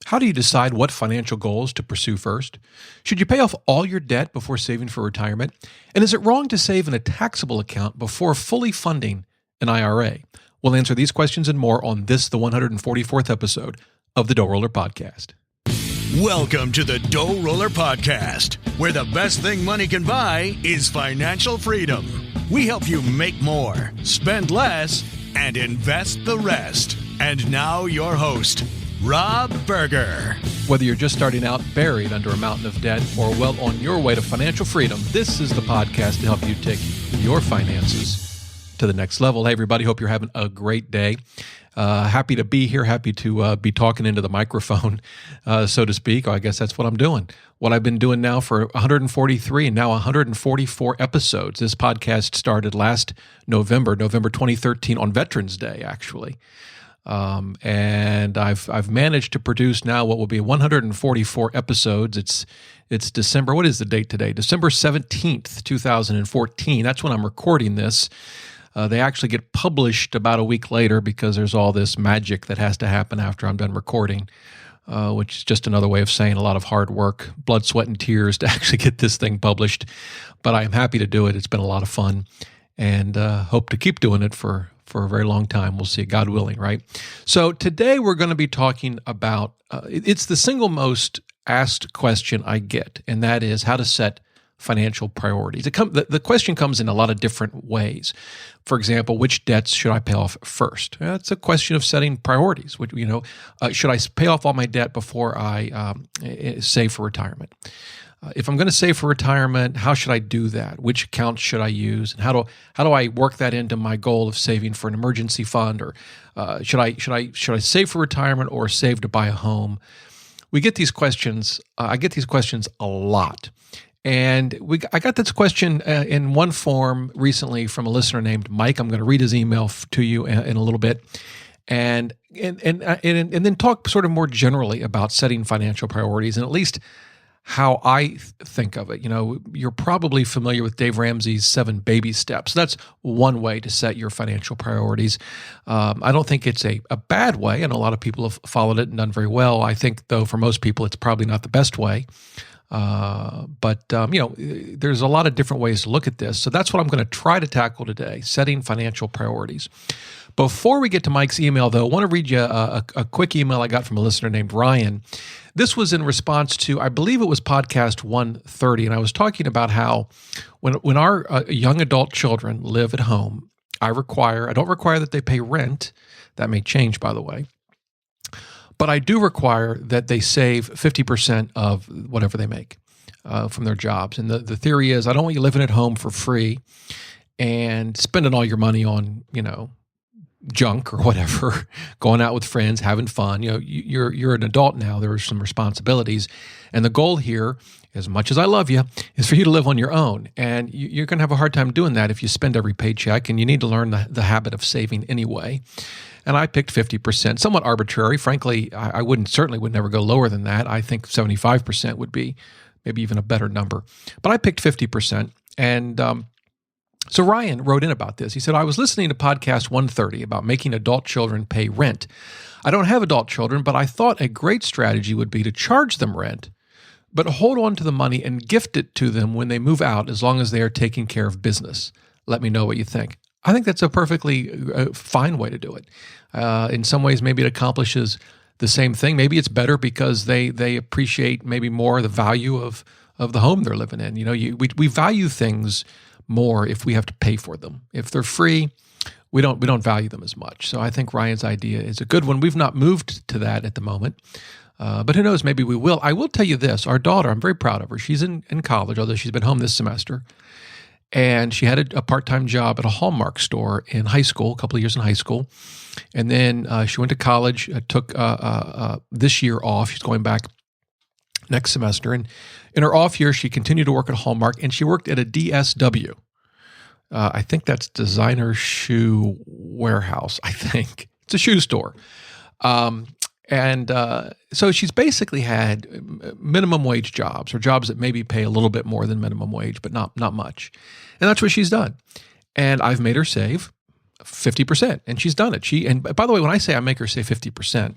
How do you decide what financial goals to pursue first? Should you pay off all your debt before saving for retirement? And is it wrong to save in a taxable account before fully funding an IRA? We'll answer these questions and more on this, the 144th episode of the DoughRoller Podcast. Welcome to the DoughRoller Podcast, where the best thing money can buy is financial freedom. We help you make more, spend less, and invest the rest. And now your host, Rob Berger. Whether you're just starting out buried under a mountain of debt or well on your way to financial freedom, this is the podcast to help you take your finances to the next level. Hey, everybody. Hope you're having a great day. Happy to be here. Happy to be talking into the microphone, so to speak. I guess that's what I'm doing. What I've been doing now for 143 and now 144 episodes. This podcast started last November 2013 on Veterans Day, actually. And I've managed to produce now what will be 144 episodes. It's December. What is the date today? December 17th, 2014. That's when I'm recording this. They actually get published about a week later because there's all this magic that has to happen after I'm done recording, which is just another way of saying a lot of hard work, blood, sweat, and tears to actually get this thing published. But I am happy to do it. It's been a lot of fun, and hope to keep doing it for a very long time. We'll see, God willing, right? So today we're going to be talking about, it's the single most asked question I get, and that is how to set financial priorities. The question comes in a lot of different ways. For example, which debts should I pay off first? That's a question of setting priorities. Should I pay off all my debt before I save for retirement? If I'm going to save for retirement, how should I do that? Which accounts should I use? And how do I work that into my goal of saving for an emergency fund? Or should I save for retirement or save to buy a home? We get these questions. I get these questions a lot. And I got this question in one form recently from a listener named Mike. I'm going to read his email to you in a little bit, and then talk sort of more generally about setting financial priorities and at least how I think of it. You know, you're probably familiar with Dave Ramsey's 7 baby steps. That's one way to set your financial priorities. I don't think it's a bad way, and a lot of people have followed it and done very well. I think, though, for most people, it's probably not the best way. But there's a lot of different ways to look at this. So that's what I'm going to try to tackle today, setting financial priorities. Before we get to Mike's email, though, I want to read you a quick email I got from a listener named Ryan. This was in response to, I believe it was podcast 130, and I was talking about how when our young adult children live at home, I don't require that they pay rent. That may change, by the way. But I do require that they save 50% of whatever they make from their jobs. And the theory is I don't want you living at home for free and spending all your money on, junk or whatever, going out with friends, having fun. You're an adult now. There are some responsibilities. And the goal here, as much as I love you, is for you to live on your own. And you're going to have a hard time doing that if you spend every paycheck, and you need to learn the habit of saving anyway. And I picked 50%, somewhat arbitrary. Frankly, I certainly would never go lower than that. I think 75% would be maybe even a better number. But I picked 50%. And so Ryan wrote in about this. He said, I was listening to podcast 130 about making adult children pay rent. I don't have adult children, but I thought a great strategy would be to charge them rent, but hold on to the money and gift it to them when they move out, as long as they are taking care of business. Let me know what you think. I think that's a perfectly fine way to do it. In some ways, maybe it accomplishes the same thing. Maybe it's better because they appreciate maybe more the value of the home they're living in. We value things more if we have to pay for them. If they're free, we don't value them as much. So I think Ryan's idea is a good one. We've not moved to that at the moment, but who knows? Maybe we will. I will tell you this: our daughter, I'm very proud of her. She's in college, although she's been home this semester. And she had a part-time job at a Hallmark store in high school, a couple of years in high school. And then she went to college, took this year off. She's going back next semester. And in her off year, she continued to work at Hallmark, and she worked at a DSW. I think that's Designer Shoe Warehouse, I think. It's a shoe store. So she's basically had minimum wage jobs, or jobs that maybe pay a little bit more than minimum wage, but not much. And that's what she's done. And I've made her save 50%, and she's done it. And by the way, when I say I make her save 50%,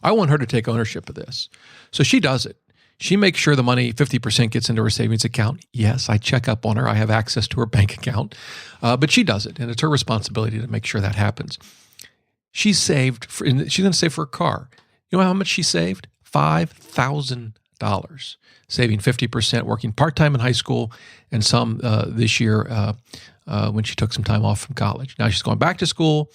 I want her to take ownership of this. So she does it. She makes sure the money, 50% gets into her savings account. Yes, I check up on her. I have access to her bank account. But she does it, and it's her responsibility to make sure that happens. She's saved, she's going to save for a car. You know how much she saved? $5,000. Saving 50%, working part-time in high school, and some this year when she took some time off from college. Now she's going back to school,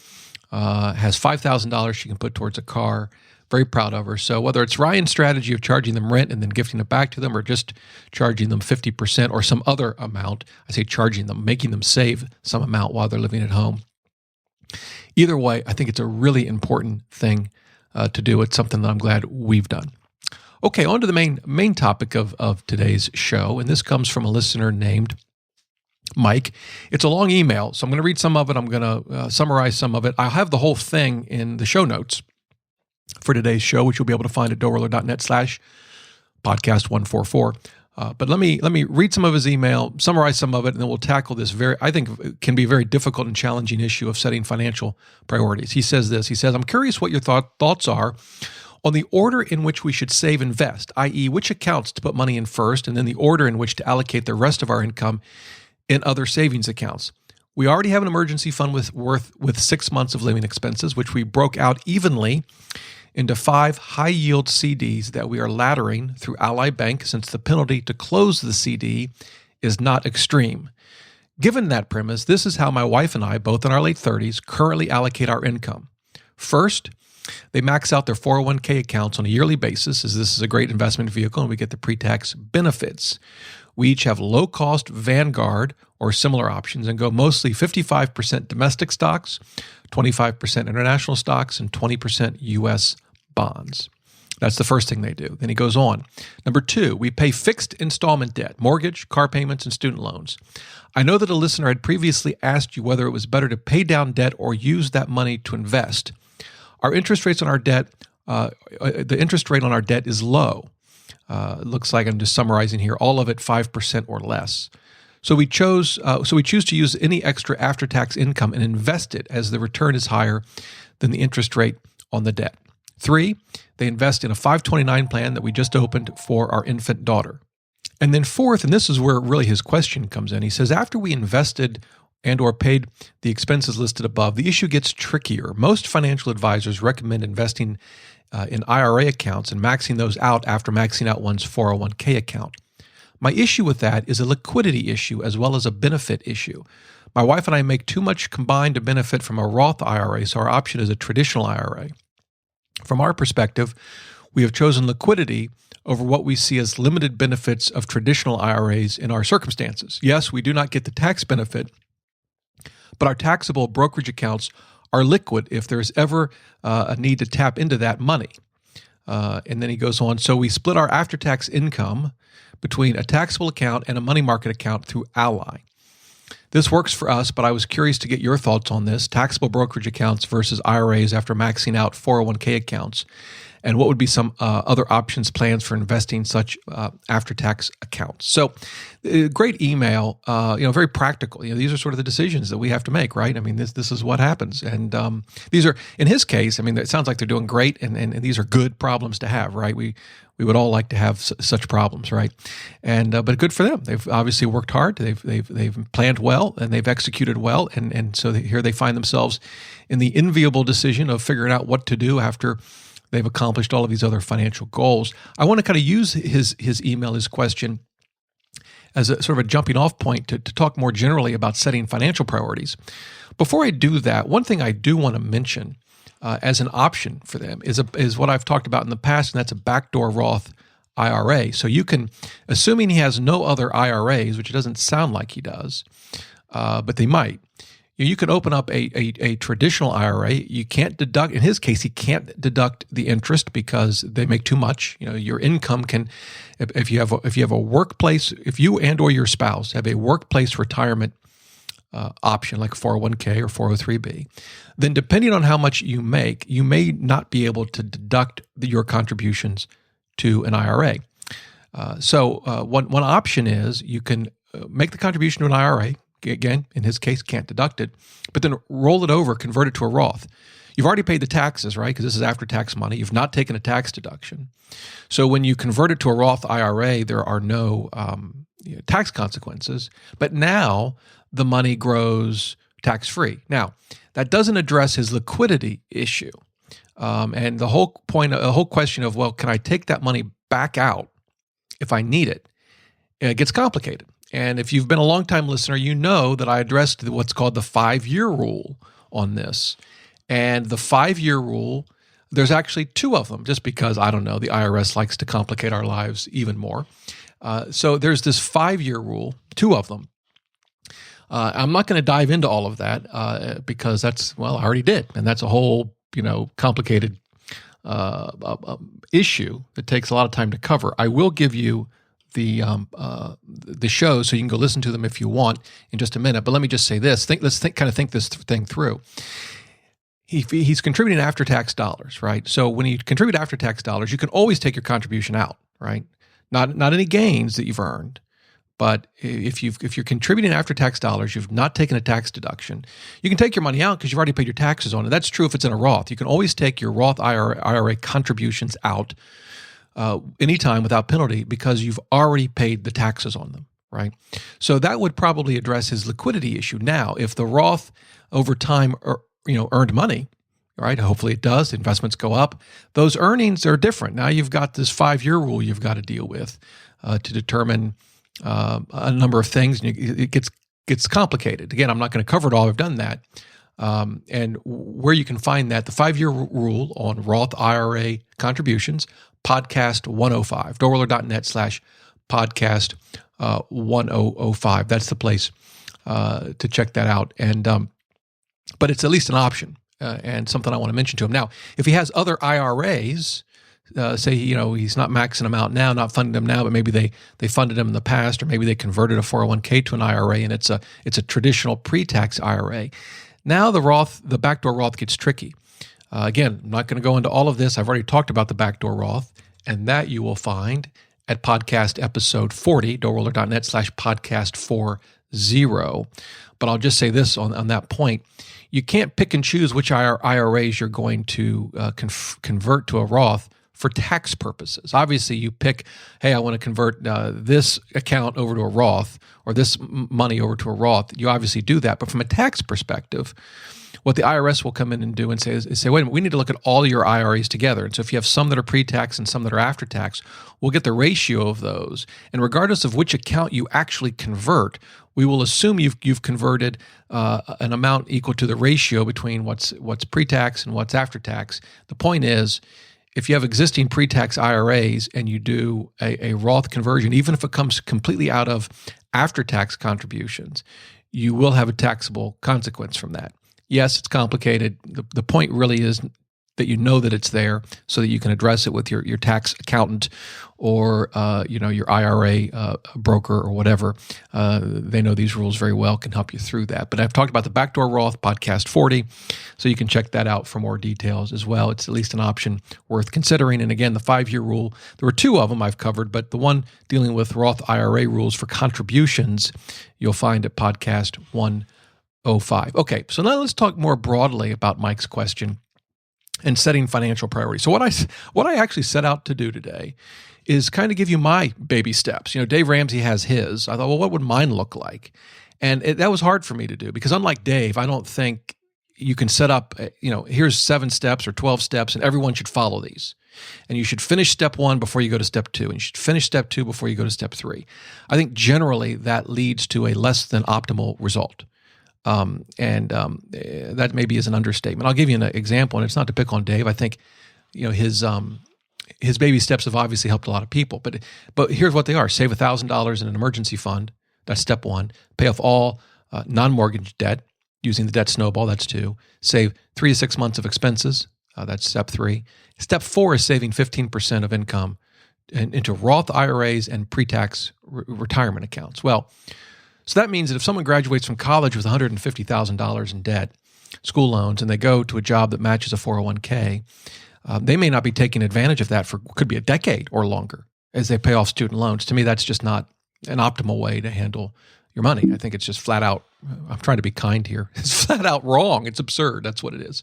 has $5,000 she can put towards a car. Very proud of her. So whether it's Ryan's strategy of charging them rent and then gifting it back to them, or just charging them 50% or some other amount, I say charging them, making them save some amount while they're living at home. Either way, I think it's a really important thing to do. It's something that I'm glad we've done. Okay, on to the main topic of today's show, and this comes from a listener named Mike. It's a long email, so I'm going to read some of it. I'm going to summarize some of it. I'll have the whole thing in the show notes for today's show, which you'll be able to find at DoughRoller.net/podcast144. But let me read some of his email, summarize some of it, and then we'll tackle this I think it can be a very difficult and challenging issue of setting financial priorities. He says this. He says, I'm curious what your thoughts are on the order in which we should save invest, i.e. which accounts to put money in first, and then the order in which to allocate the rest of our income in other savings accounts. We already have an emergency fund with 6 months of living expenses, which we broke out evenly into 5 high-yield CDs that we are laddering through Ally Bank, since the penalty to close the CD is not extreme. Given that premise, this is how my wife and I, both in our late 30s, currently allocate our income. First, they max out their 401k accounts on a yearly basis, as this is a great investment vehicle and we get the pre-tax benefits. We each have low-cost Vanguard or similar options and go mostly 55% domestic stocks, 25% international stocks, and 20% U.S. bonds. That's the first thing they do. Then he goes on. Number 2, we pay fixed installment debt, mortgage, car payments, and student loans. I know that a listener had previously asked you whether it was better to pay down debt or use that money to invest. Our interest rates on our debt, the interest rate on our debt is low. It looks like I'm just summarizing here, all of it 5% or less. So we choose to use any extra after-tax income and invest it, as the return is higher than the interest rate on the debt. 3, they invest in a 529 plan that we just opened for our infant daughter. And then 4th, and this is where really his question comes in, he says, after we invested and or paid the expenses listed above, the issue gets trickier. Most financial advisors recommend investing in IRA accounts and maxing those out after maxing out one's 401k account. My issue with that is a liquidity issue as well as a benefit issue. My wife and I make too much combined to benefit from a Roth IRA, so our option is a traditional IRA. From our perspective, we have chosen liquidity over what we see as limited benefits of traditional IRAs in our circumstances. Yes, we do not get the tax benefit, but our taxable brokerage accounts are liquid if there's ever a need to tap into that money. And then he goes on, so we split our after-tax income between a taxable account and a money market account through Ally. This works for us, but I was curious to get your thoughts on this, taxable brokerage accounts versus IRAs after maxing out 401k accounts, and what would be some other options, plans for investing such after-tax accounts. So great email, very practical. These are sort of the decisions that we have to make, right? I mean, this is what happens. And these are, in his case, I mean, it sounds like they're doing great, and these are good problems to have, right? We would all like to have such problems, right? And but good for them. They've obviously worked hard. They've planned well, and they've executed well, and so here they find themselves in the enviable decision of figuring out what to do after they've accomplished all of these other financial goals. I want to kind of use his email, his question, as a sort of a jumping off point to talk more generally about setting financial priorities. Before I do that, one thing I do want to mention as an option for them is what I've talked about in the past, and that's a backdoor Roth IRA. So you can, assuming he has no other IRAs, which it doesn't sound like he does, but they might, you can open up a traditional IRA. You can't deduct, in his case, he can't deduct the interest because they make too much. Your income can, if you have a workplace, if you and or your spouse have a workplace retirement option like 401k or 403b, then depending on how much you make, you may not be able to deduct your contributions to an IRA. So one option is you can make the contribution to an IRA. Again, in his case, can't deduct it, but then roll it over, convert it to a Roth. you've already paid the taxes, right? Because this is after-tax money. You've not taken a tax deduction. So when you convert it to a Roth IRA, there are no tax consequences. But now the money grows tax-free. Now, that doesn't address his liquidity issue. And the whole question of, well, can I take that money back out if I need it? It gets complicated. And if you've been a long-time listener, you know that I addressed what's called the 5-year rule on this. And the 5-year rule, there's actually 2 of them, just because, I don't know, the IRS likes to complicate our lives even more. So there's this 5-year rule, 2 of them. I'm not going to dive into all of that because that's, well, I already did. And that's a whole, complicated issue that takes a lot of time to cover. I will give you the shows so you can go listen to them if you want in just a minute. But let me just say this. Let's think this thing through. He's contributing after-tax dollars, right? So when you contribute after-tax dollars, you can always take your contribution out, right? Not any gains that you've earned. But if you're contributing after-tax dollars, you've not taken a tax deduction, you can take your money out because you've already paid your taxes on it. That's true if it's in a Roth. You can always take your Roth IRA contributions out anytime without penalty because you've already paid the taxes on them, right? So that would probably address his liquidity issue. Now, if the Roth over time earned money, right? Hopefully it does. Investments go up. Those earnings are different. Now you've got this 5-year rule you've got to deal with to determine a number of things, and it gets complicated. Again, I'm not going to cover it all. I've done that. And where you can find that, the 5-year rule on Roth IRA contributions, podcast 105, DoughRoller.net/podcast 1005. That's the place to check that out. And but it's at least an option and something I want to mention to him. Now, if he has other IRAs, say, he's not maxing them out now, not funding them now, but maybe they funded them in the past, or maybe they converted a 401k to an IRA and it's a traditional pre-tax IRA. Now the backdoor Roth gets tricky. Again, I'm not going to go into all of this. I've already talked about the backdoor Roth, and that you will find at podcast episode 40, DoughRoller.net/podcast 40. But I'll just say this on that point. You can't pick and choose which IRAs you're going to convert to a Roth for tax purposes. Obviously, you pick, hey, I want to convert this account over to a Roth or this money over to a Roth. You obviously do that. But from a tax perspective, what the IRS will come in and do and say, wait a minute, we need to look at all your IRAs together. And so if you have some that are pre-tax and some that are after-tax, we'll get the ratio of those. And regardless of which account you actually convert, we will assume you've converted an amount equal to the ratio between what's pre-tax and what's after-tax. The point is, if you have existing pre-tax IRAs and you do a Roth conversion, even if it comes completely out of after-tax contributions, you will have a taxable consequence from that. Yes, it's complicated. The point really is that you know that it's there so that you can address it with your tax accountant or your IRA broker or whatever. They know these rules very well, can help you through that. But I've talked about the backdoor Roth, podcast 40, so you can check that out for more details as well. It's at least an option worth considering. And again, the 5-year rule, there were 2 of them I've covered, but the one dealing with Roth IRA rules for contributions, you'll find at podcast 105. Okay, so now let's talk more broadly about Mike's question and setting financial priorities. So what I actually set out to do today is kind of give you my baby steps. Dave Ramsey has his. I thought, well, what would mine look like? And that was hard for me to do because unlike Dave, I don't think you can set up, here's 7 steps or 12 steps and everyone should follow these. And you should finish step 1 before you go to step 2. And you should finish step 2 before you go to step 3. I think generally that leads to a less than optimal result. That maybe is an understatement. I'll give you an example, and it's not to pick on Dave. I think, his baby steps have obviously helped a lot of people. But here's what they are: save $1,000 in an emergency fund. That's step 1. Pay off all non-mortgage debt using the debt snowball. That's 2. Save 3 to 6 months of expenses. That's step 3. Step 4 is saving 15% of income into Roth IRAs and pre-tax retirement accounts. Well, so that means that if someone graduates from college with $150,000 in debt, school loans, and they go to a job that matches a 401k, they may not be taking advantage of that for could be a decade or longer as they pay off student loans. To me, that's just not an optimal way to handle your money. I think it's just flat out, I'm trying to be kind here, it's flat out wrong. It's absurd. That's what it is.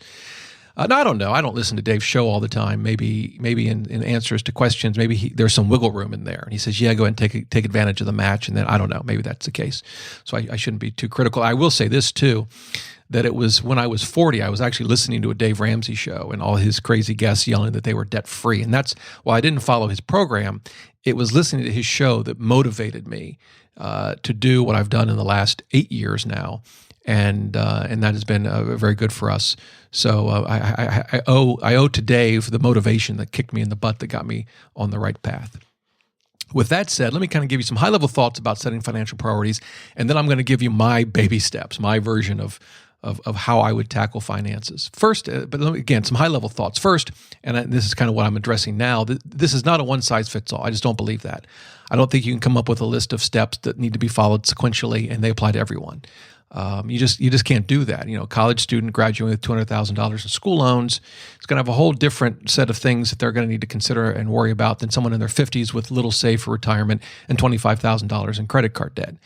No, I don't know. I don't listen to Dave's show all the time. Maybe in answers to questions, maybe there's some wiggle room in there. And he says, yeah, go ahead and take advantage of the match. And then I don't know. Maybe that's the case. So I shouldn't be too critical. I will say this too, that it was when I was 40, I was actually listening to a Dave Ramsey show and all his crazy guests yelling that they were debt free. And that's why I didn't follow his program. It was listening to his show that motivated me to do what I've done in the last 8 years now. And that has been very good for us. So I owe to Dave the motivation that kicked me in the butt that got me on the right path. With that said, let me kind of give you some high-level thoughts about setting financial priorities, and then I'm going to give you my baby steps, my version of how I would tackle finances. First, but again, some high-level thoughts. First, and this is kind of what I'm addressing now, this is not a one-size-fits-all. I just don't believe that. I don't think you can come up with a list of steps that need to be followed sequentially and they apply to everyone. You just can't do that. College student graduating with $200,000 in school loans is going to have a whole different set of things that they're going to need to consider and worry about than someone in their 50s with little saved for retirement and $25,000 in credit card debt.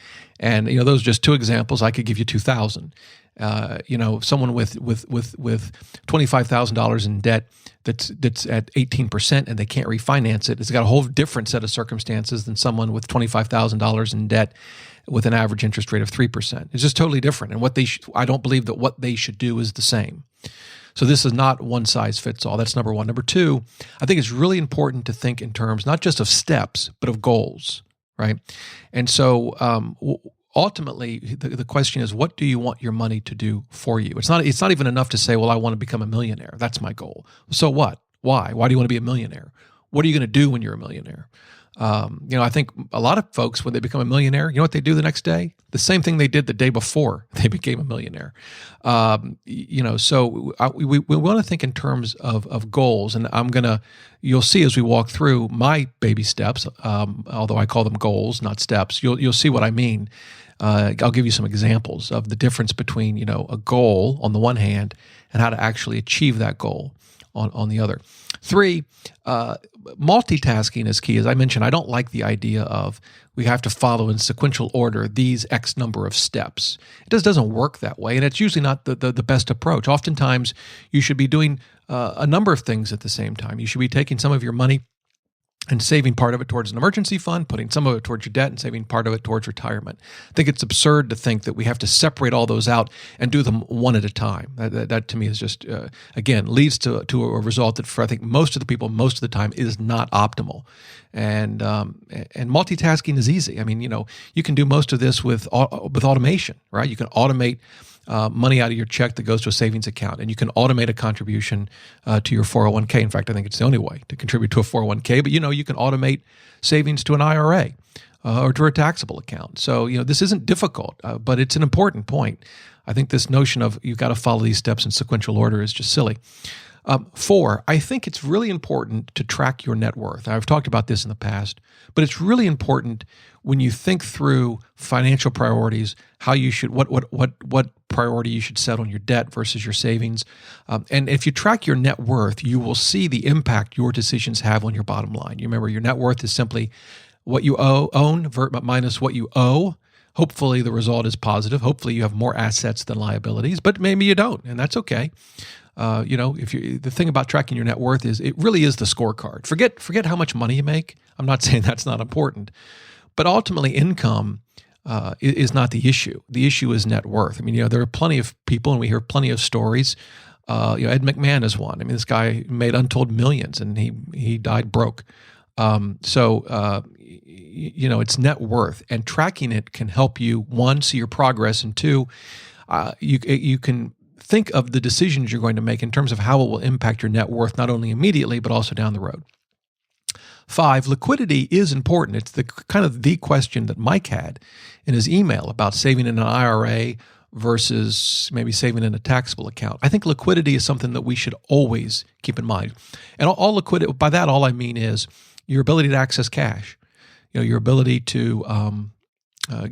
And those are just two examples. I could give you 2,000. Someone with $25,000 in debt that's at 18% and they can't refinance it, it's got a whole different set of circumstances than someone with $25,000 in debt with an average interest rate of 3%. It's just totally different. And I don't believe that what they should do is the same. So this is not one size fits all. That's number one. Number two, I think it's really important to think in terms not just of steps, but of goals, right? And so ultimately, the question is, what do you want your money to do for you? It's not even enough to say, well, I want to become a millionaire. That's my goal. So what? Why? Why do you want to be a millionaire? What are you going to do when you're a millionaire? I think a lot of folks, when they become a millionaire, you know what they do the next day? The same thing they did the day before they became a millionaire. So we want to think in terms of goals, and you'll see as we walk through my baby steps, although I call them goals, not steps, you'll see what I mean. I'll give you some examples of the difference between, a goal on the one hand and how to actually achieve that goal on the other. 3, multitasking is key. As I mentioned, I don't like the idea of we have to follow in sequential order these X number of steps. It just doesn't work that way, and it's usually not the best approach. Oftentimes, you should be doing a number of things at the same time. You should be taking some of your money and saving part of it towards an emergency fund, putting some of it towards your debt, and saving part of it towards retirement. I think it's absurd to think that we have to separate all those out and do them one at a time. That to me is just, again, leads to a result that for I think most of the people, most of the time, is not optimal. And multitasking is easy. I mean, you can do most of this with automation, right? You can automate money out of your check that goes to a savings account, and you can automate a contribution to your 401k. In fact, I think it's the only way to contribute to a 401k, but you can automate savings to an IRA or to a taxable account. So, this isn't difficult, but it's an important point. I think this notion of you've got to follow these steps in sequential order is just silly. 4, I think it's really important to track your net worth. I've talked about this in the past, but it's really important when you think through financial priorities, how you should, what priority you should set on your debt versus your savings. And if you track your net worth, you will see the impact your decisions have on your bottom line. You remember your net worth is simply what you own minus what you owe. Hopefully the result is positive. Hopefully you have more assets than liabilities, but maybe you don't, and that's okay. The thing about tracking your net worth is it really is the scorecard. Forget how much money you make. I'm not saying that's not important, but ultimately income is not the issue. The issue is net worth. I mean, there are plenty of people, and we hear plenty of stories. Ed McMahon is one. I mean, this guy made untold millions, and he died broke. It's net worth, and tracking it can help you, 1, see your progress, and 2, you can think of the decisions you're going to make in terms of how it will impact your net worth, not only immediately, but also down the road. 5, liquidity is important. It's the question that Mike had in his email about saving in an IRA versus maybe saving in a taxable account. I think liquidity is something that we should always keep in mind. And all liquidity, by that, all I mean is your ability to access cash, your ability to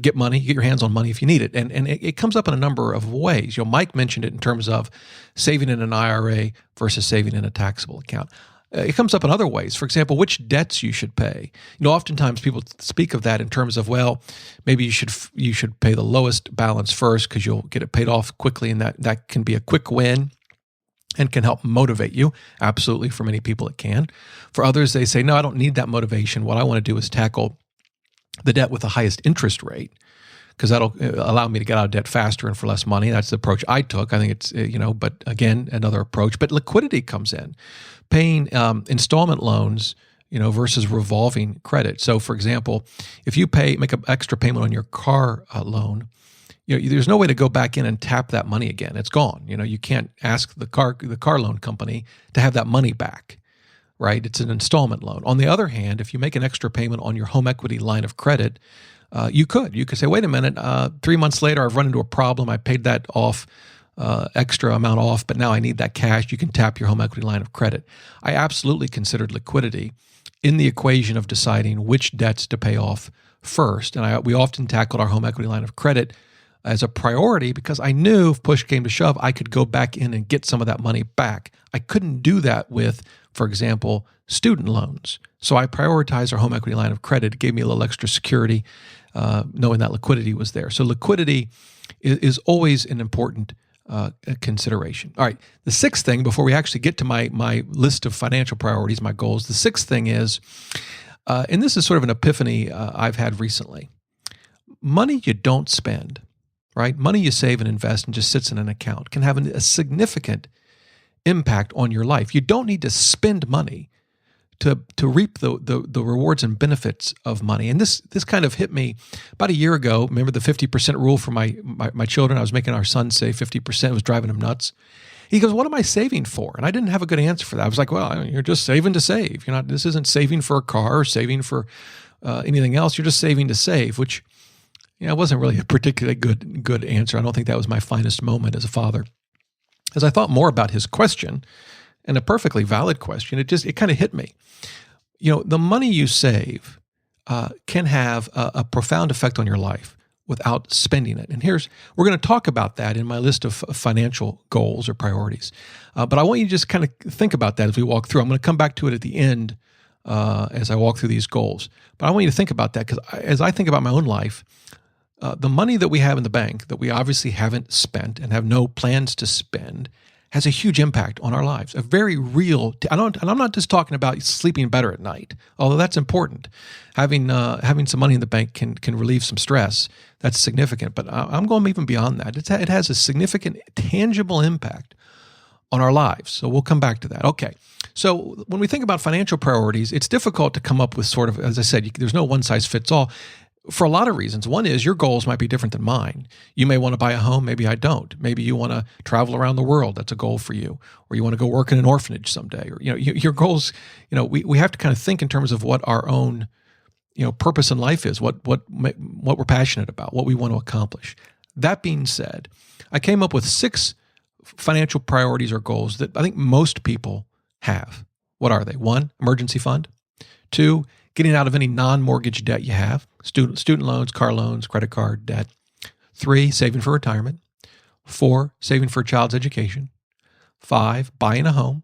get your hands on money if you need it. And it comes up in a number of ways. Mike mentioned it in terms of saving in an IRA versus saving in a taxable account. It comes up in other ways. For example, which debts you should pay. Oftentimes people speak of that in terms of, well, maybe you should pay the lowest balance first because you'll get it paid off quickly, and that can be a quick win. and can help motivate you. Absolutely, for many people it can. For others, they say, no, I don't need that motivation. What I want to do is tackle the debt with the highest interest rate, because that'll allow me to get out of debt faster and for less money. That's the approach I took. I think it's, but again, another approach. But liquidity comes in. Paying installment loans, versus revolving credit. So, for example, if you make an extra payment on your car loan, there's no way to go back in and tap that money again. It's gone. You can't ask the car loan company to have that money back, right? It's an installment loan. On the other hand, if you make an extra payment on your home equity line of credit, you could say, wait a minute, 3 months later, I've run into a problem. I paid that off, extra amount off, but now I need that cash. You can tap your home equity line of credit. I absolutely considered liquidity in the equation of deciding which debts to pay off first. And we often tackled our home equity line of credit as a priority because I knew if push came to shove, I could go back in and get some of that money back. I couldn't do that with, for example, student loans. So I prioritized our home equity line of credit. It gave me a little extra security, knowing that liquidity was there. So liquidity is always an important consideration. All right, the sixth thing, before we actually get to my list of financial priorities, my goals, the sixth thing is, and this is sort of an epiphany I've had recently, money you don't spend, right? Money you save and invest and just sits in an account can have a significant impact on your life. You don't need to spend money to reap the rewards and benefits of money. And this kind of hit me about a year ago. Remember the 50% rule for my children? I was making our son save 50%. It was driving him nuts. He goes, what am I saving for? And I didn't have a good answer for that. I was like, well, you're just saving to save. This isn't saving for a car or saving for anything else. You're just saving to save, which it wasn't really a particularly good answer. I don't think that was my finest moment as a father. As I thought more about his question, and a perfectly valid question, it kind of hit me. The money you save can have a profound effect on your life without spending it. And we're going to talk about that in my list of financial goals or priorities. But I want you to just kind of think about that as we walk through. I'm going to come back to it at the end as I walk through these goals. But I want you to think about that because as I think about my own life, the money that we have in the bank that we obviously haven't spent and have no plans to spend has a huge impact on our lives, a very real, and I'm not just talking about sleeping better at night, although that's important. Having some money in the bank can relieve some stress. That's significant, but I'm going even beyond that. It has a significant, tangible impact on our lives. So we'll come back to that. Okay. So when we think about financial priorities, it's difficult to come up with sort of, as I said, there's no one size fits all. For a lot of reasons. One is your goals might be different than mine. You may want to buy a home. Maybe I don't. Maybe you want to travel around the world. That's a goal for you. Or you want to go work in an orphanage someday. Or, your goals, we have to kind of think in terms of what our own, purpose in life is, what we're passionate about, what we want to accomplish. That being said, I came up with 6 financial priorities or goals that I think most people have. What are they? 1, emergency fund. 2, getting out of any non-mortgage debt you have, student loans, car loans, credit card debt. 3, saving for retirement. 4, saving for a child's education. 5, buying a home.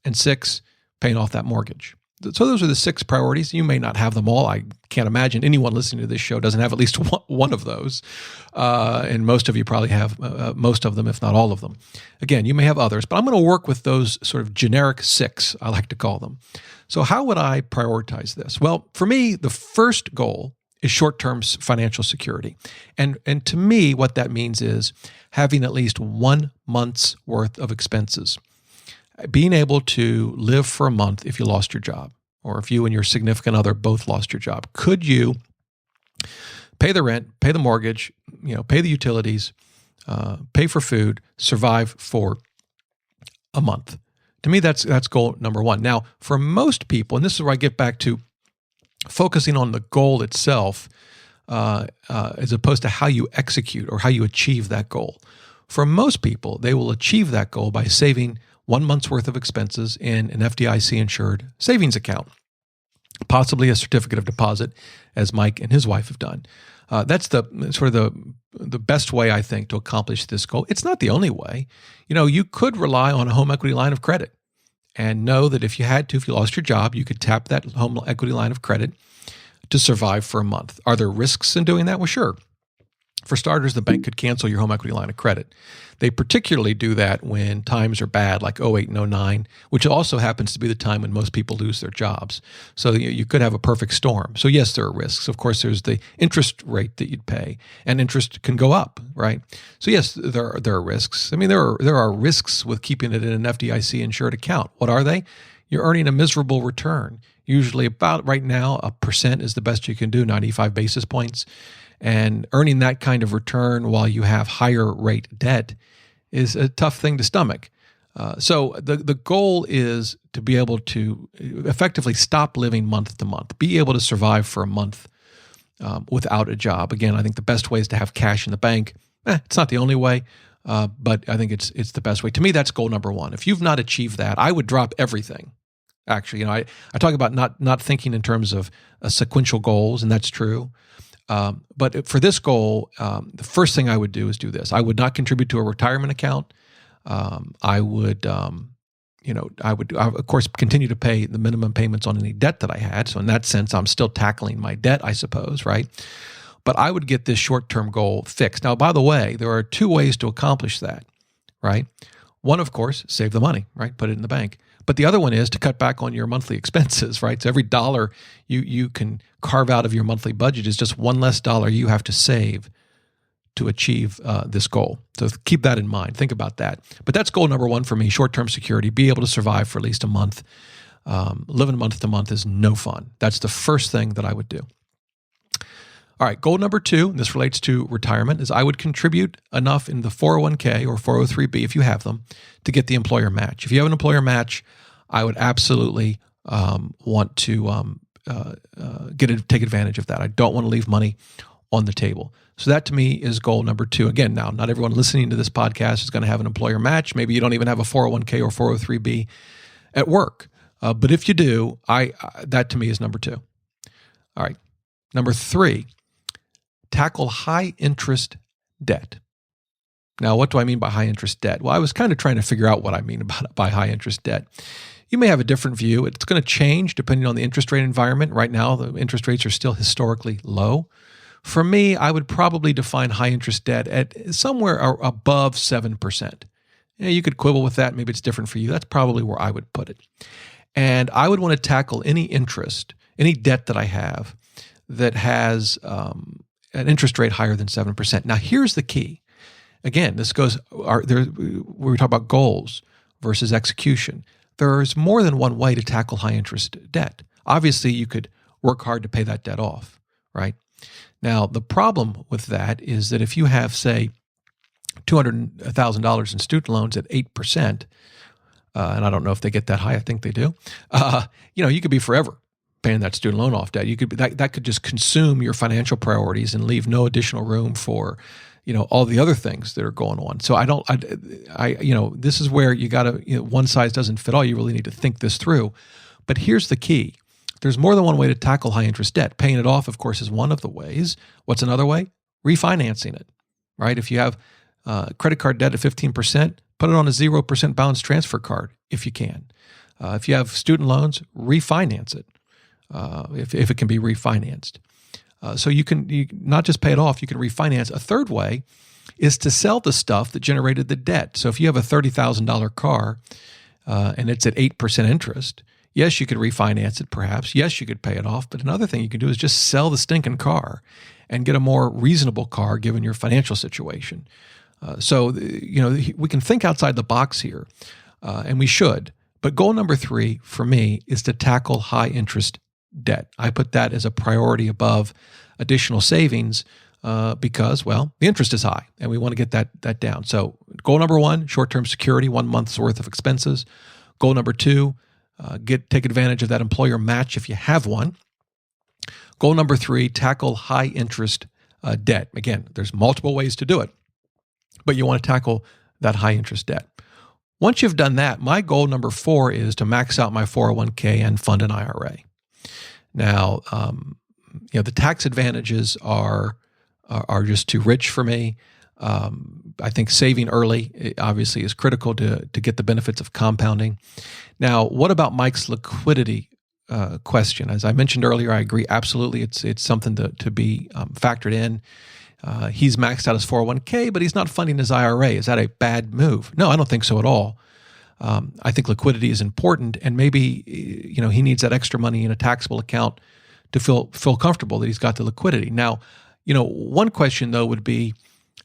And 6, paying off that mortgage. So those are the 6 priorities. You may not have them all. I can't imagine anyone listening to this show doesn't have at least one of those. And most of you probably have most of them, if not all of them. Again, you may have others, but I'm going to work with those sort of generic 6, I like to call them. So how would I prioritize this? Well, for me, the first goal is short-term financial security. And to me, what that means is having at least 1 month's worth of expenses. Being able to live for a month if you lost your job, or if you and your significant other both lost your job. Could you pay the rent, pay the mortgage, pay the utilities, pay for food, survive for a month? To me, that's goal number 1. Now, for most people, and this is where I get back to focusing on the goal itself as opposed to how you execute or how you achieve that goal. For most people, they will achieve that goal by saving 1 month's worth of expenses in an FDIC-insured savings account, possibly a certificate of deposit, as Mike and his wife have done. That's the sort of the best way, I think, to accomplish this goal. It's not the only way. You could rely on a home equity line of credit and know that if you had to, if you lost your job, you could tap that home equity line of credit to survive for a month. Are there risks in doing that? Well, sure. For starters, the bank could cancel your home equity line of credit. They particularly do that when times are bad, like '08 and '09, which also happens to be the time when most people lose their jobs. So you could have a perfect storm. So yes, there are risks. Of course, there's the interest rate that you'd pay, and interest can go up, right? So yes, there are risks. I mean, there are risks with keeping it in an FDIC insured account. What are they? You're earning a miserable return. Usually about right now, 1% is the best you can do, 95 basis points. And earning that kind of return while you have higher rate debt is a tough thing to stomach. So the goal is to be able to effectively stop living month to month, be able to survive for a month without a job. Again, I think the best way is to have cash in the bank. It's not the only way, but I think it's the best way. To me, that's goal number one. If you've not achieved that, I would drop everything. Actually, I talk about not thinking in terms of sequential goals, and that's true. But for this goal, the first thing I would do is do this. I would not contribute to a retirement account. I would, of course, continue to pay the minimum payments on any debt that I had. So in that sense, I'm still tackling my debt, I suppose, right? But I would get this short-term goal fixed. Now, by the way, there are two ways to accomplish that, right? One, of course, save the money, right? Put it in the bank. But the other one is to cut back on your monthly expenses, right? So every dollar you can carve out of your monthly budget is just one less dollar you have to save to achieve this goal. So keep that in mind. Think about that. But that's goal number one for me, short-term security, be able to survive for at least a month. Living month to month is no fun. That's the first thing that I would do. All right, goal number two, and this relates to retirement, is I would contribute enough in the 401k or 403b, if you have them, to get the employer match. If you have an employer match, I would absolutely want to take advantage of that. I don't want to leave money on the table. So that to me is goal number two. Again, now, not everyone listening to this podcast is going to have an employer match. Maybe you don't even have a 401k or 403b at work. But if you do, that to me is number two. All right, number three, tackle high interest debt. Now, what do I mean by high interest debt? Well, I was kind of trying to figure out what I mean by high interest debt. You may have a different view. It's going to change depending on the interest rate environment. Right now, the interest rates are still historically low. For me, I would probably define high interest debt at somewhere above 7%. You could quibble with that. Maybe it's different for you. That's probably where I would put it. And I would want to tackle any debt that I have that has an interest rate higher than 7%. Now, here's the key. Again, we were talking about goals versus execution. There's more than one way to tackle high interest debt. Obviously, you could work hard to pay that debt off, right? Now, the problem with that is that if you have, say, $200,000 in student loans at 8%, and I don't know if they get that high, I think they do, you could be forever paying that student loan off debt. You could that could just consume your financial priorities and leave no additional room for, all the other things that are going on. So this is where you got to, one size doesn't fit all. You really need to think this through. But here's the key. There's more than one way to tackle high interest debt. Paying it off, of course, is one of the ways. What's another way? Refinancing it, right? If you have credit card debt at 15%, put it on a 0% balance transfer card if you can. If you have student loans, refinance it. If it can be refinanced. So you can not just pay it off, you can refinance. A third way is to sell the stuff that generated the debt. So if you have a $30,000 car and it's at 8% interest, yes, you could refinance it perhaps. Yes, you could pay it off. But another thing you can do is just sell the stinking car and get a more reasonable car given your financial situation. We can think outside the box here, and we should. But goal number three for me is to tackle high interest debt. I put that as a priority above additional savings because, the interest is high and we want to get that down. So goal number one, short-term security, 1 month's worth of expenses. Goal number two, take advantage of that employer match if you have one. Goal number three, tackle high interest debt. Again, there's multiple ways to do it, but you want to tackle that high interest debt. Once you've done that, my goal number four is to max out my 401k and fund an IRA. Now, the tax advantages are just too rich for me. I think saving early obviously is critical to get the benefits of compounding. Now, what about Mike's liquidity question? As I mentioned earlier, I agree absolutely. It's something to be factored in. He's maxed out his 401k, but he's not funding his IRA. Is that a bad move? No, I don't think so at all. I think liquidity is important, and maybe he needs that extra money in a taxable account to feel comfortable that he's got the liquidity. Now, one question though would be,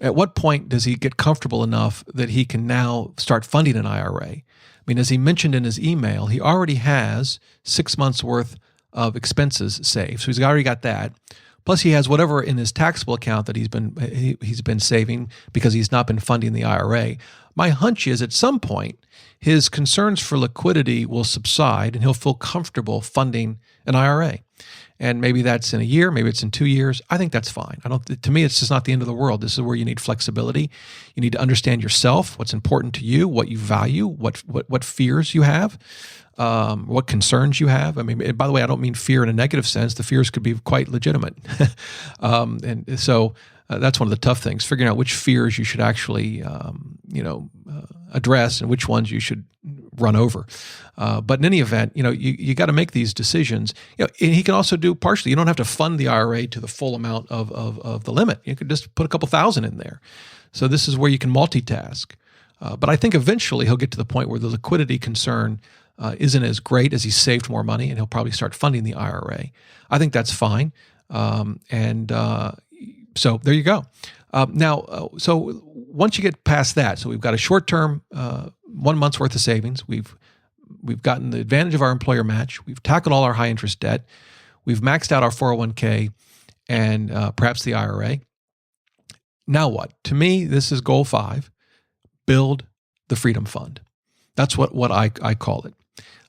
at what point does he get comfortable enough that he can now start funding an IRA? I mean, as he mentioned in his email, he already has 6 months worth of expenses saved, so he's already got that. Plus, he has whatever in his taxable account that he's been saving because he's not been funding the IRA. My hunch is at some point his concerns for liquidity will subside and he'll feel comfortable funding an IRA. And maybe that's in a year, maybe it's in 2 years. I think that's fine. To me, it's just not the end of the world. This is where you need flexibility. You need to understand yourself, what's important to you, what you value, what fears you have, what concerns you have. I mean, by the way, I don't mean fear in a negative sense. The fears could be quite legitimate. And so that's one of the tough things, figuring out which fears you should actually, address and which ones you should run over. But in any event, you got to make these decisions. And he can also do partially. You don't have to fund the IRA to the full amount of the limit. You could just put a couple thousand in there. So this is where you can multitask. But I think eventually he'll get to the point where the liquidity concern isn't as great as he's saved more money, and he'll probably start funding the IRA. I think that's fine. So there you go. So once you get past that, so we've got a short-term 1 month's worth of savings. We've gotten the advantage of our employer match. We've tackled all our high-interest debt. We've maxed out our 401k and perhaps the IRA. Now what? To me, this is goal 5, build the Freedom Fund. That's what I call it.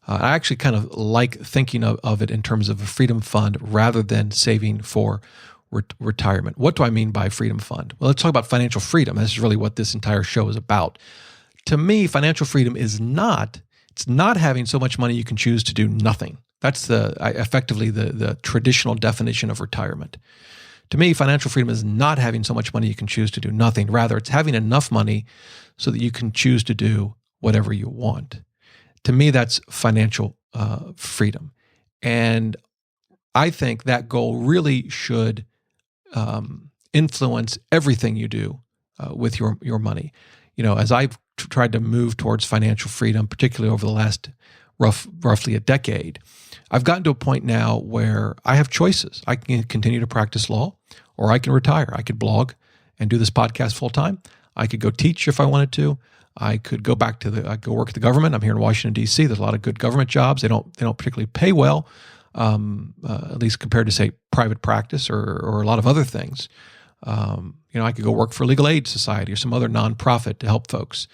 I actually kind of like thinking of it in terms of a freedom fund rather than saving for retirement. What do I mean by freedom fund? Well, let's talk about financial freedom. This is really what this entire show is about. To me, financial freedom is it's not having so much money you can choose to do nothing. That's effectively the traditional definition of retirement. To me, financial freedom is not having so much money you can choose to do nothing. Rather, it's having enough money so that you can choose to do whatever you want. To me, that's financial freedom. And I think that goal really should influence everything you do with your money. As I've tried to move towards financial freedom, particularly over the last roughly a decade, I've gotten to a point now where I have choices. I can continue to practice law, or I can retire. I could blog and do this podcast full time. I could go teach if I wanted to. I could go back I go work at the government. I'm here in Washington, D.C. There's a lot of good government jobs. They don't particularly pay well, at least compared to, say, private practice or a lot of other things. I could go work for a legal aid society or some other nonprofit to help folks.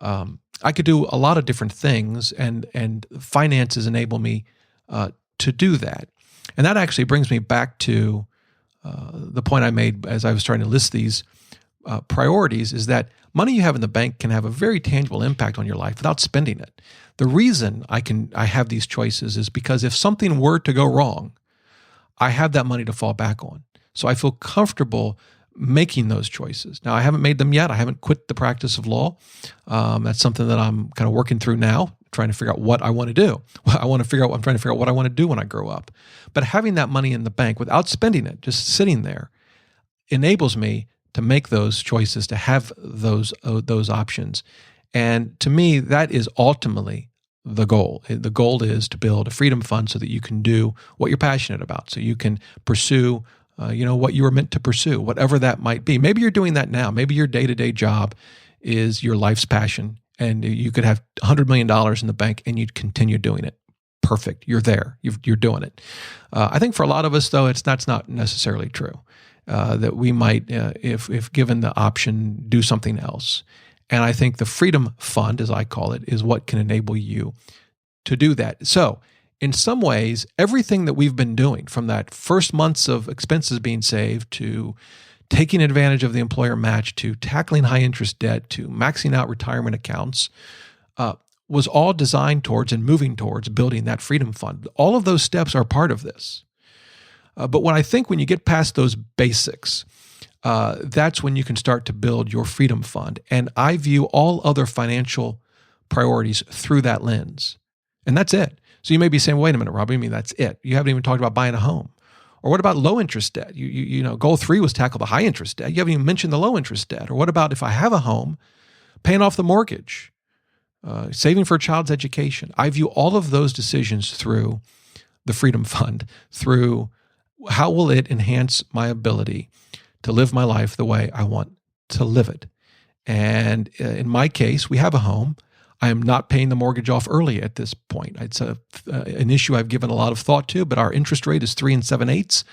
I could do a lot of different things, and finances enable me to do that. And that actually brings me back to the point I made as I was trying to list these priorities, is that money you have in the bank can have a very tangible impact on your life without spending it. The reason I have these choices is because if something were to go wrong, I have that money to fall back on. So I feel comfortable making those choices. Now, I haven't made them yet. I haven't quit the practice of law. That's something that I'm kind of working through now, trying to figure out what I want to do. I'm trying to figure out what I want to do when I grow up. But having that money in the bank without spending it, just sitting there, enables me to make those choices, to have those options. And to me, that is ultimately the goal. The goal is to build a freedom fund so that you can do what you're passionate about, so you can pursue what you were meant to pursue, whatever that might be. Maybe you're doing that now. Maybe your day-to-day job is your life's passion, and you could have $100 million in the bank and you'd continue doing it. Perfect. You're there. You're doing it. I think for a lot of us, though, that's not necessarily true. That we might, if given the option, do something else. And I think the Freedom Fund, as I call it, is what can enable you to do that. So in some ways, everything that we've been doing, from that first months of expenses being saved to taking advantage of the employer match to tackling high interest debt to maxing out retirement accounts, was all designed towards and moving towards building that Freedom Fund. All of those steps are part of this. But when you get past those basics, that's when you can start to build your Freedom Fund. And I view all other financial priorities through that lens. And that's it. So you may be saying, wait a minute, Rob, you mean that's it? You haven't even talked about buying a home Or what about low interest debt? Goal 3 was tackle the high interest debt. You haven't even mentioned the low interest debt. Or what about if I have a home, paying off the mortgage, saving for a child's education? I view all of those decisions through the Freedom Fund, through how will it enhance my ability to live my life the way I want to live it. And in my case, we have a home. I am not paying the mortgage off early at this point. It's an issue I've given a lot of thought to, but our interest rate is 3 7/8.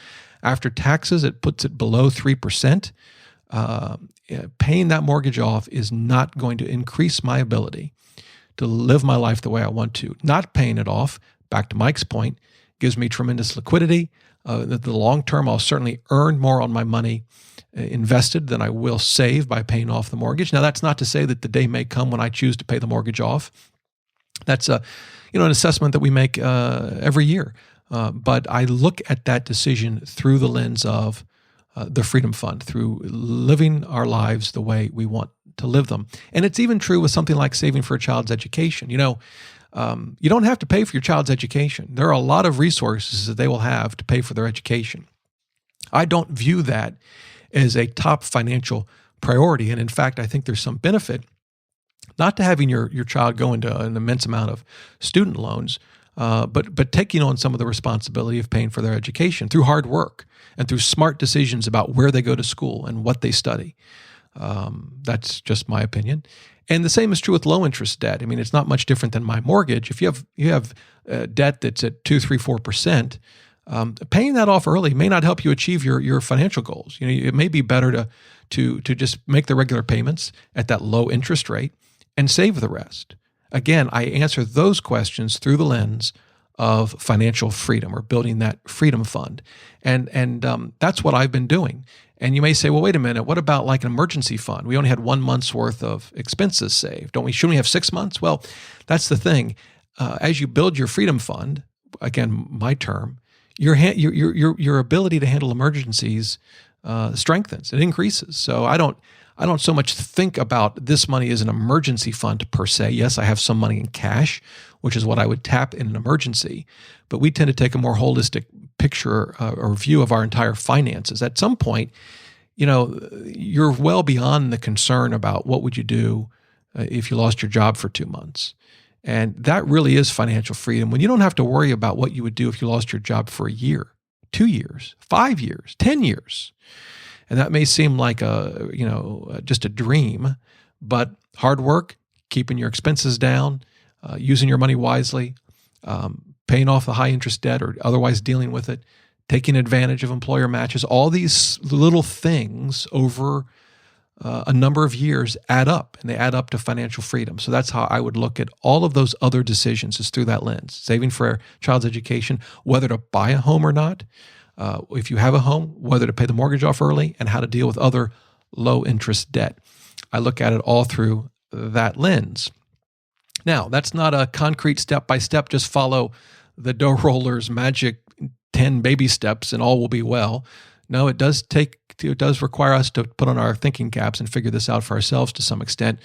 After taxes, it puts it below 3%. Paying that mortgage off is not going to increase my ability to live my life the way I want to. Not paying it off, back to Mike's point, gives me tremendous liquidity. The long term, I'll certainly earn more on my money invested than I will save by paying off the mortgage. Now, that's not to say that the day may come when I choose to pay the mortgage off. That's an assessment that we make every year. But I look at that decision through the lens of the Freedom Fund, through living our lives the way we want to live them. And it's even true with something like saving for a child's education. You don't have to pay for your child's education. There are a lot of resources that they will have to pay for their education. I don't view that as a top financial priority. And in fact, I think there's some benefit not to having your child go into an immense amount of student loans, but taking on some of the responsibility of paying for their education through hard work and through smart decisions about where they go to school and what they study. That's just my opinion. And the same is true with low interest debt. I mean, it's not much different than my mortgage. If you have debt that's at 2, 3, 4%, paying that off early may not help you achieve your financial goals. It may be better to just make the regular payments at that low interest rate and save the rest. Again, I answer those questions through the lens of financial freedom, or building that Freedom Fund, and that's what I've been doing. And you may say, well, wait a minute, what about like an emergency fund? We only had 1 month's worth of expenses saved. Shouldn't we have 6 months? Well, that's the thing. As you build your Freedom Fund, again, my term, your ability to handle emergencies strengthens. It increases. So I don't so much think about this money as an emergency fund per se. Yes, I have some money in cash, which is what I would tap in an emergency. But we tend to take a more holistic picture or view of our entire finances. At some point, you're well beyond the concern about what would you do if you lost your job for 2 months. And that really is financial freedom, when you don't have to worry about what you would do if you lost your job for a year, 2 years, 5 years, 10 years. And that may seem like just a dream, but hard work, keeping your expenses down, using your money wisely, paying off the high interest debt or otherwise dealing with it, taking advantage of employer matches, all these little things over a number of years add up, and they add up to financial freedom. So that's how I would look at all of those other decisions, is through that lens. Saving for a child's education, whether to buy a home or not, if you have a home, whether to pay the mortgage off early, and how to deal with other low interest debt. I look at it all through that lens. Now, that's not a concrete step-by-step, just follow the DoughRoller's magic 10 baby steps and all will be well. No, it does require us to put on our thinking caps and figure this out for ourselves to some extent.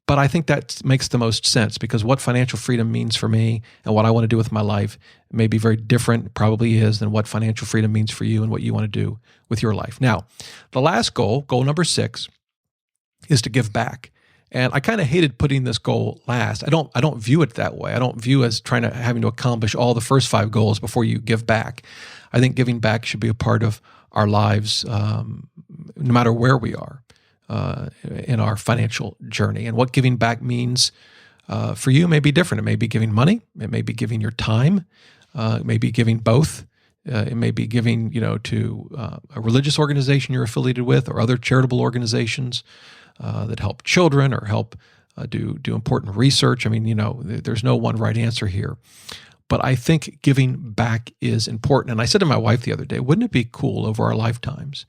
But I think that makes the most sense, because what financial freedom means for me and what I want to do with my life may be very different, probably is, than what financial freedom means for you and what you want to do with your life. Now, the last goal number 6, is to give back. And I kind of hated putting this goal last. I don't view it that way. I don't view as having to accomplish all the first 5 goals before you give back. I think giving back should be a part of our lives, no matter where we are in our financial journey. And what giving back means for you may be different. It may be giving money. It may be giving your time. It may be giving both. It may be giving, to a religious organization you're affiliated with, or other charitable organizations that help children or help do important research. I mean, there's no one right answer here. But I think giving back is important. And I said to my wife the other day, wouldn't it be cool over our lifetimes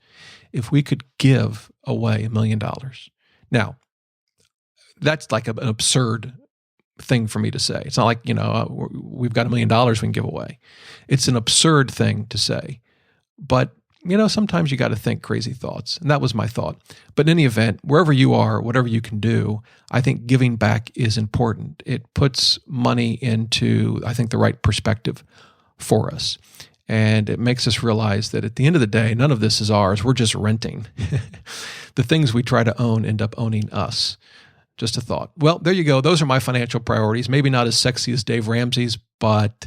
if we could give away $1 million? Now, that's like an absurd thing for me to say. It's not like, we've got $1 million we can give away. It's an absurd thing to say. But, sometimes you got to think crazy thoughts. And that was my thought. But in any event, wherever you are, whatever you can do, I think giving back is important. It puts money into, I think, the right perspective for us. And it makes us realize that at the end of the day, none of this is ours. We're just renting. The things we try to own end up owning us. Just a thought. Well, there you go. Those are my financial priorities. Maybe not as sexy as Dave Ramsey's, but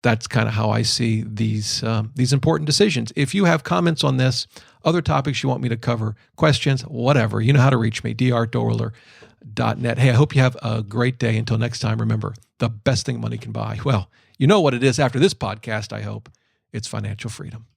that's kind of how I see these important decisions. If you have comments on this, other topics you want me to cover, questions, whatever, you know how to reach me, dr@DoughRoller.net. Hey, I hope you have a great day. Until next time, remember, the best thing money can buy. Well, you know what it is after this podcast, I hope. It's financial freedom.